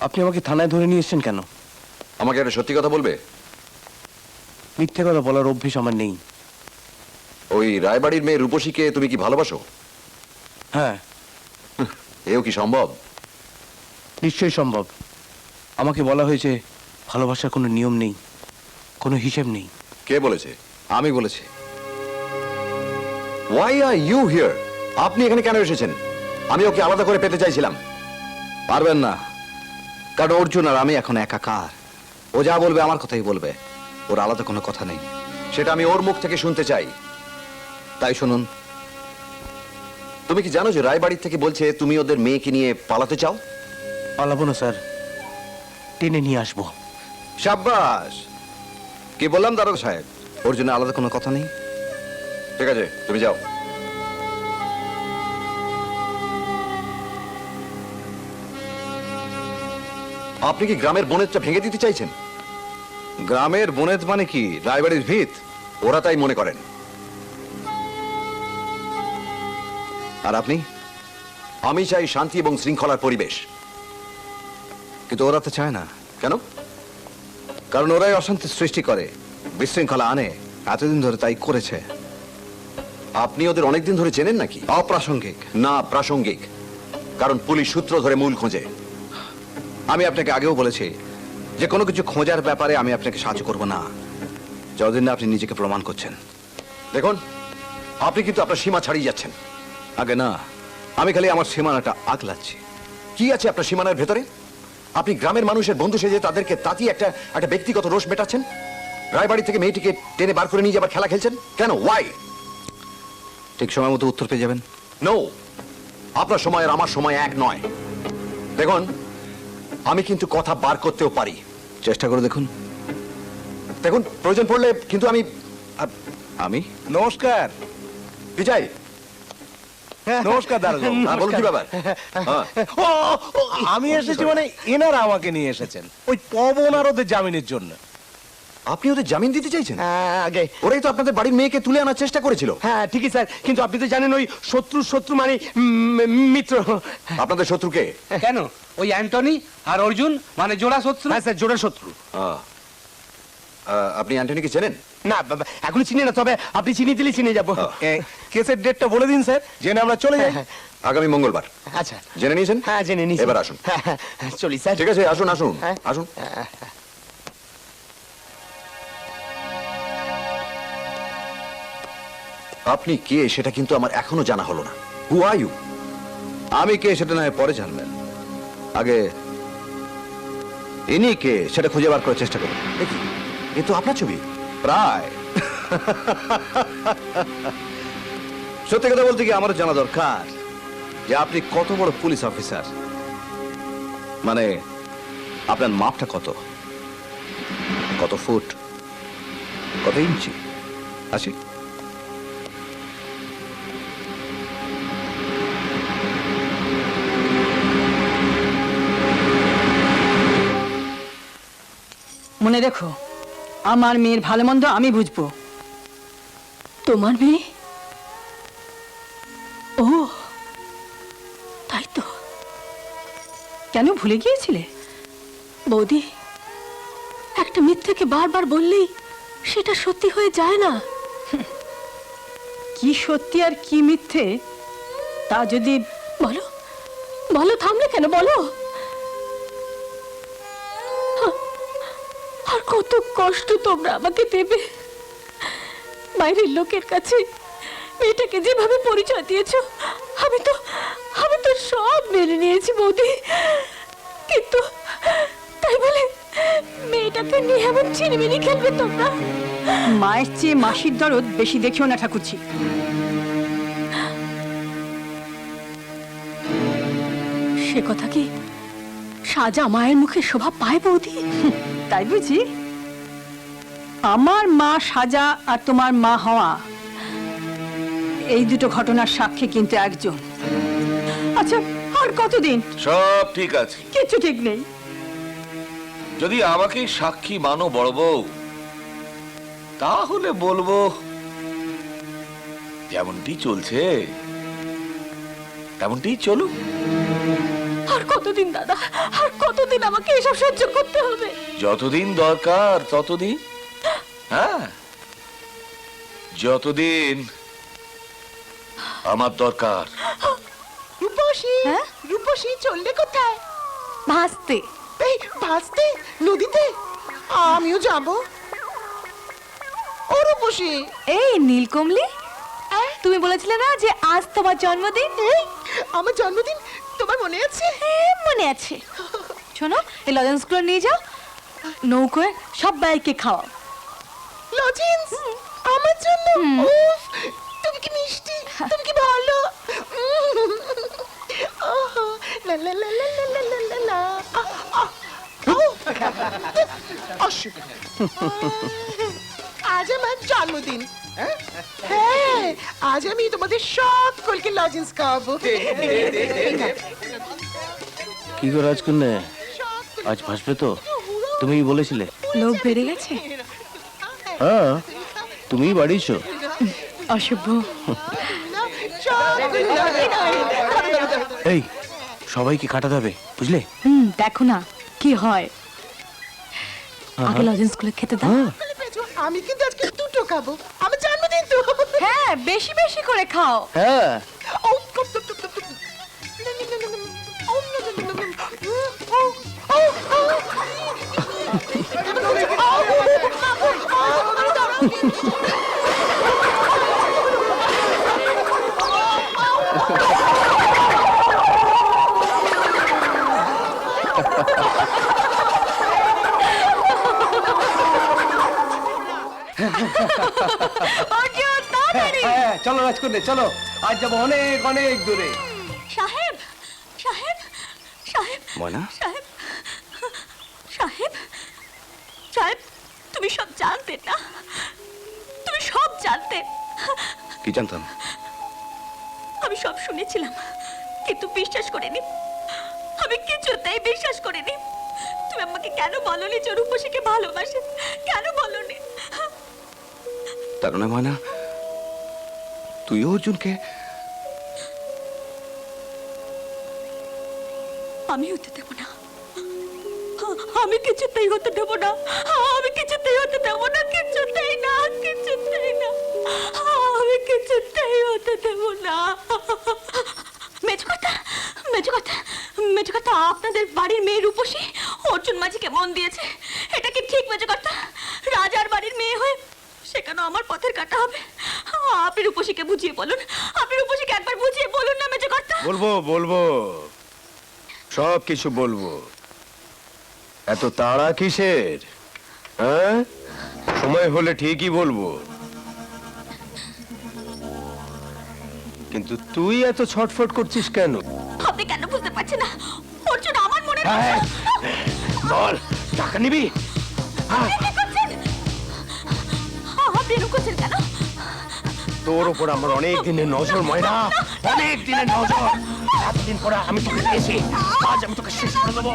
আপনি আমাকে থানায় ধরে নিয়ে এসেছেন কেন? আমাকে একটা সত্যি কথা বলবে? মিথ্যে কথা বলার অভ্যেস আমার নেই। ওই রায়বাড়ির মেয়ে রূপসীকে তুমি কি ভালোবাসো? হ্যাঁ, এও কি সম্ভব? নিশ্চয়ই সম্ভব। আমাকে বলা হয়েছে ভালোবাসার কোনো নিয়ম নেই, কোনো হিসেব নেই। কে বলেছে? আমি বলেছি। Why are you here? আপনি এখানে কেন এসেছেন? আমি ওকে আলাদা করে পেতে চাইছিলাম। পারবেন না, কারণ অর্জুন আর আমি এখন একাকার। ও যা বলবে আমার কথাই বলবে, ওর আলাদা কোনো কথা নেই। সেটা আমি ওর মুখ থেকে শুনতে চাই। তাই শুনুন। তুমি কি জানো যে রায়বাড়ির থেকে বলছে তুমি ওদের মেয়েকে নিয়ে পালাতে চাও? পালাবো না স্যার, টেনে নিয়ে আসবো। সাব্বাস! কি বললাম দারোগা সাহেব? অর্জুনের আলাদা কোনো কথা নেই। ঠিক আছে, তুমি যাও। আপনি কি গ্রামের বনেতটা ভেঙে দিতে চাইছেন? গ্রামের বনেত মানে কি রায়বাড়ির ভিত? ওরা তাই মনে করেন। আর আপনি? আমি চাই শান্তি এবং শৃঙ্খলার পরিবেশ। কিন্তু ওরা তো চায় না। কেন? কারণ ওরাই অশান্তি সৃষ্টি করে, বিশৃঙ্খলা আনে। এতদিন ধরে তাই করেছে। আপনি ওদের অনেকদিন ধরে চেনেন নাকি? অপ্রাসঙ্গিক। না, প্রাসঙ্গিক। কারণ পুলিশ সূত্র ধরে মূল খোঁজে। আমি আপনাকে আগেও বলেছি যে কোনো কিছু খোঁজার ব্যাপারে আমি আপনাকে সাহায্য করব না, যতদিন না আপনি নিজেকে প্রমাণ করছেন। দেখুন, আপনি কিন্তু আপনার সীমা ছাড়িয়ে যাচ্ছেন। আগে না, আমি খালি আমার সীমানাটা আগলাচ্ছি। কি আছে আপনার সীমানার ভেতরে? আপনি গ্রামের মানুষের বন্ধু সেজে তাদেরকে তাতিয়ে একটা ব্যক্তিগত রোষ মেটাচ্ছেন। রায়বাড়ি থেকে মেয়েটিকে টেনে বার করে নিয়ে যাবার খেলা খেলছেন কেন? ওয়াই? ঠিক সময় মতো উত্তর পেয়ে যাবেন। নো, আপনার সময় আর আমার সময় এক নয়। দেখুন, আমি কিন্তু কথা বার করতেও পারি। চেষ্টা করে দেখুন। দেখুন, প্রয়োজন পড়লে কিন্তু আমি নমস্কার। বিজয়, নমস্কার দারোগা। হ্যাঁ, বলুন কি ব্যাপার? হ্যাঁ। আমি এসেছি মানে এনারা আমাকে নিয়ে এসেছেন ওই পবন আর ওদের জামিনের জন্য। আপনি ওদের জামিন দিতে চাইছেন? আগে ওরাই তো আপনাদের বাড়ির মেয়েকে তুলে আনার চেষ্টা করেছিল। হ্যাঁ ঠিকই স্যার, কিন্তু আপনি তো জানেন ওই শত্রু মানে মিত্র। আপনাদের শত্রুকে? কেন? ওই অ্যান্টনি আর অর্জুন মানে জোড়া শত্রু। হ্যাঁ স্যার, জোড়া শত্রু। আপনি অ্যান্টনিকে চেনেন? না বাবা, এখনো চিনি না, তবে আপনি চিনি দিলে চিনে যাবো। কেসের ডেটটা বলে দিন স্যার, জেনে আমরা চলে যাই। আগামী মঙ্গলবার। আচ্ছা, জেনে নিয়েছেন? হ্যাঁ জেনে নিয়েছি। এবার আসুন। চলি স্যার। ঠিক আছে, আসুন আসুন হ্যাঁ। আসুন। আপনি কে সেটা কিন্তু আমার এখনো জানা হলো না। হু আর ইউ? আমি কে সেটা নয় পরে জানবেন, আগে ইনি কে সেটা খুঁজে বার করার চেষ্টা করুন। এ তো আপনার ছবি। প্রায়। সত্যি কথা বলতে কি আমারও জানা দরকার যে আপনি কত বড় পুলিশ অফিসার। মানে আপনার মাপটা কত, কত ফুট, কত ইঞ্চি? আসি। মনে রেখো, আমার মেয়ের ভালো মন্দ আমি বুঝবো। তোমার মেয়ে? ও তাই তো। কেন ভুলে গিয়েছিলে? বৌদি, একটা মিথ্যেকে বারবার বললেই সেটা সত্যি হয়ে যায় না। কি সত্যি আর কি মিথ্যে তা যদি বলো বলো, থামলে কেন? বলো। আর কত কষ্ট তোমরা আমাকে দেবে। বাইরের লোকের কাছে মেয়েটাকে যেভাবে পরিচয় দিয়েছো, আমি তো সব মেনে নিয়েছি বৌদি, কিন্তু তাই বলে মেয়েটাকে নিয়ে এমন ছিনিমিনি খেলবে তোমরা? মায়ের চেয়ে মাসির দরদ বেশি দেখিও না ঠাকুরছি। সে কথা কি সাজা মায়ের মুখে শোভা পায় বৌদি? তাই বুঝি? আমার মা সাজা আর তোমার মা হওয়া, এই দুটো ঘটনার সাক্ষী কিন্তু একজন। আচ্ছা, আর কতদিন? সব ঠিক আছে, কিচ্ছু ঠিক নেই। যদি আমাকে সাক্ষী মানো বড় বউ, তাহলে বলবো যেমনটি চলছে তেমনটি চলুক। আর কতদিন দাদা, আর কতদিন আমাকে এসব সহ্য করতে হবে? যতদিন দরকার ততদিন, হ্যাঁ, যতদিন আমার দরকার। রূপসী, রূপসী চললে কোথায়? ভাসতে। এই ভাসতে নদীতে? আমিও যাব। ও রূপসী, এই নীলকমলি, তুমি বলেছিলে না যে আজ তোমার জন্মদিন? এই আমার জন্মদিন তোমার মনে আছে? হ্যাঁ, মনে আছে। শোনো, এই লজেন্সগুলো নিয়ে যাও, নৌকোয় সবাইকে খাওয়াও। লজেন্স আমার জন্য? উফ, তুমি কি মিষ্টি, তুমি কি ভালো। ওহো, লা লা লা লা লা লা লা লা। আজ আমার জন্মদিন। হ্যাঁ, আজ আমি তোমাদের সকলকে লজেন্স খাওয়াবো। কি গো রাজকন্যা, আজ ভাসবে তো? তুমি বলেছিলে। লোক বেড়ে গেছে। হ্যাঁ, তুমি বাড়িয়েছো। অশুভ। এই, সবাইকে কাটাতে হবে, বুঝলে? দেখো না কি হয়। আগে লজেন্স গুলো খেতে দাও। আমি কিন্তু আজকে দুটো খাবো, আমার জন্মদিন তো। হ্যাঁ, বেশি বেশি করে খাও। হ্যাঁ, হ্যাঁ, চলো রাজকন্যা, চলো, আজ যাবো অনেক অনেক দূরে। সাহেব, সাহেব, সাহেব, ময়না? সাহেব, সাহেব, সাহেব, তুমি সব জানতে না? তুমি সব জানতে? কি জানতাম? আমি সব শুনেছিলাম, কিন্তু বিশ্বাস করিনি। আমি কিছুতেই বিশ্বাস করিনি। তুমি আমাকে কেন বলনি যে রূপসীকে ভালোবাসে? কেন বলনি? তার মানে ময়না, তুইও অর্জুনকে? আমি হতে দেব না, আমি কিছুতেই হতে দেব না, আমি কিছুতেই হতে দেব না, কিছুতেই না, কিছুতেই না, আমি কিছুতেই হতে দেব না। মেজকর্তা, মেজকর্তা, মেজকর্তা, আপনাদের বাড়ির মেয়ে রূপসী অর্জুন মাঝিকে মন দিয়েছে। এটা কি ঠিক মেজকর্তা? রাজার বাড়ির মেয়ে হয়ে সেখানে আমার পথের কাটা হবে। আপনি রূপসীকে বুঝিয়ে বলুন, আপনি রূপসীকে একবার বুঝিয়ে বলুন না মেজকর্তা। বলবো বলবো, সব কিছু বলবো। এত তাড়া কিসের? হ্যাঁ, সময় হলে ঠিকই বলবো। কিন্তু তুই এত ছটফট করছিস কেন? আপনি কেন বুঝতে পারছেন না? অর্জুন আমার মনে বল, টাকা নিবি? আপনি এরকম করছেন কেন? তোর উপর আমার অনেক দিনের নজর ময়না, অনেক দিনের নজর। এতদিন পরে আমি তোকে পেয়েছি, আজ আমি তোকে শেষ করে দেবো।